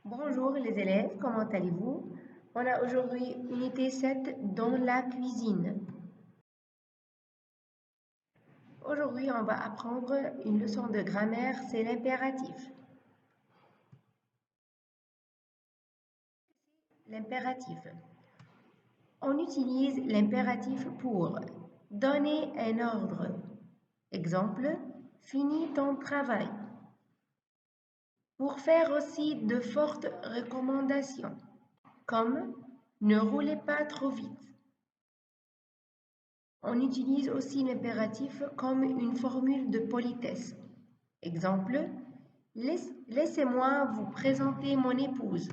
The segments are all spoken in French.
Bonjour les élèves, comment allez-vous? On a aujourd'hui unité 7 dans la cuisine. Aujourd'hui, on va apprendre une leçon de grammaire, c'est l'impératif. L'impératif. On utilise l'impératif pour donner un ordre. Exemple, finis ton travail. Pour faire aussi de fortes recommandations, comme ne roulez pas trop vite. On utilise aussi l'impératif comme une formule de politesse. Exemple, laissez-moi vous présenter mon épouse.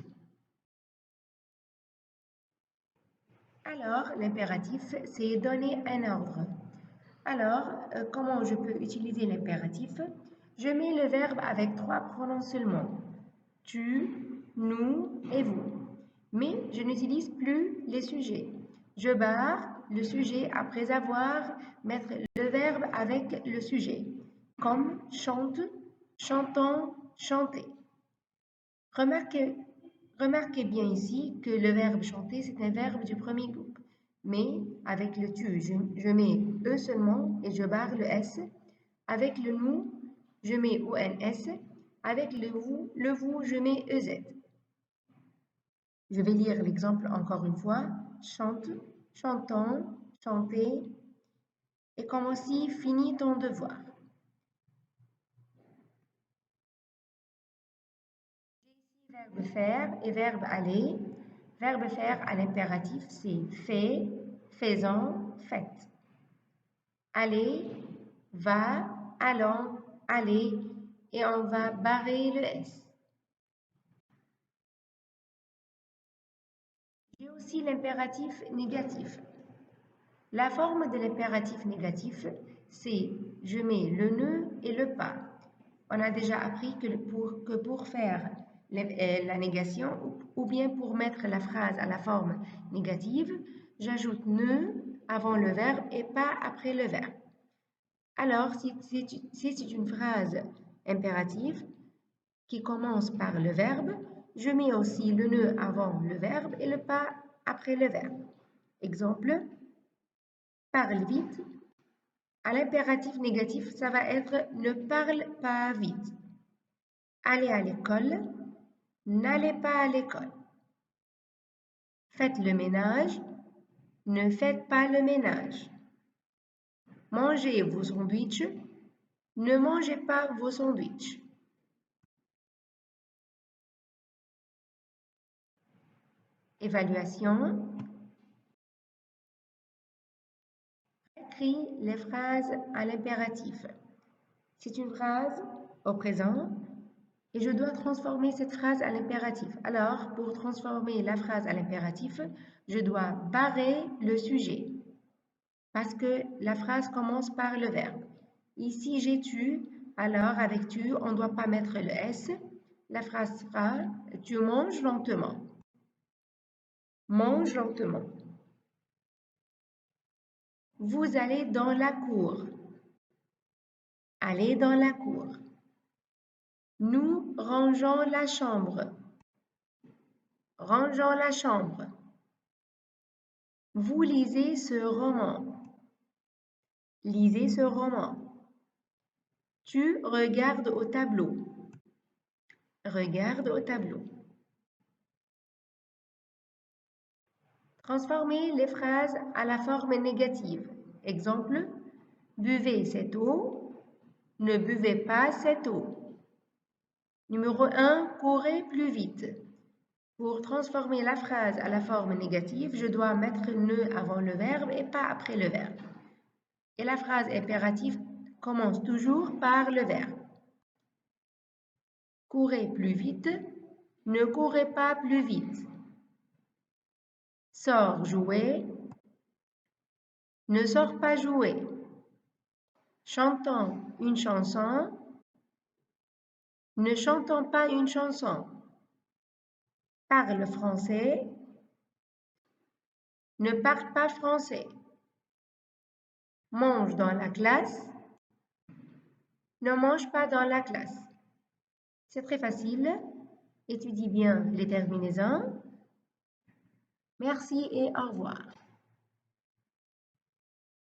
Alors, l'impératif, c'est donner un ordre. Alors, comment je peux utiliser l'impératif? Je mets le verbe avec 3 pronoms seulement. Tu, nous et vous. Mais je n'utilise plus les sujets. Je barre le sujet après avoir mis le verbe avec le sujet, comme chante, chantant, chanter. Remarquez bien ici que le verbe chanter, c'est un verbe du premier groupe. Mais avec le tu, je mets E seulement et je barre le S. Avec le nous, je mets ONS. Avec le vous, je mets EZ. Je vais lire l'exemple encore une fois. Chante, chantant, chanter. Et comme aussi, finis ton devoir. Verbe faire et verbe aller. Verbe faire à l'impératif, c'est fait, faisant, faites. Aller, va, allons, aller, et on va barrer le S. J'ai aussi l'impératif négatif. La forme de l'impératif négatif, c'est je mets le ne et le pas. On a déjà appris que pour faire la négation ou bien pour mettre la phrase à la forme négative, j'ajoute ne avant le verbe et pas après le verbe. Alors, si c'est une phrase impérative qui commence par le verbe, je mets aussi le ne avant le verbe et le pas après le verbe. Exemple, parle vite. À l'impératif négatif, ça va être ne parle pas vite. Allez à l'école, n'allez pas à l'école. Faites le ménage, ne faites pas le ménage. Mangez vos sandwichs, ne mangez pas vos sandwichs. Évaluation. Écris les phrases à l'impératif. C'est une phrase au présent et je dois transformer cette phrase à l'impératif. Alors, pour transformer la phrase à l'impératif, je dois barrer le sujet parce que la phrase commence par le verbe. Ici, j'ai tu, alors avec tu, on ne doit pas mettre le S. La phrase sera « Tu manges lentement ». Mange lentement. Vous allez dans la cour. Allez dans la cour. Nous rangeons la chambre. Rangeons la chambre. Vous lisez ce roman. Lisez ce roman. Tu regardes au tableau. Regarde au tableau. Transformez les phrases à la forme négative. Exemple, buvez cette eau. Ne buvez pas cette eau. Numéro 1, courez plus vite. Pour transformer la phrase à la forme négative, je dois mettre ne avant le verbe et pas après le verbe. Et la phrase impérative commence toujours par le verbe. Courez plus vite, ne courez pas plus vite. Sors jouer, ne sors pas jouer. Chantons une chanson, ne chantons pas une chanson. Parle français, ne parle pas français. Mange dans la classe, ne mange pas dans la classe. C'est très facile. Étudie bien les terminaisons. Merci et au revoir.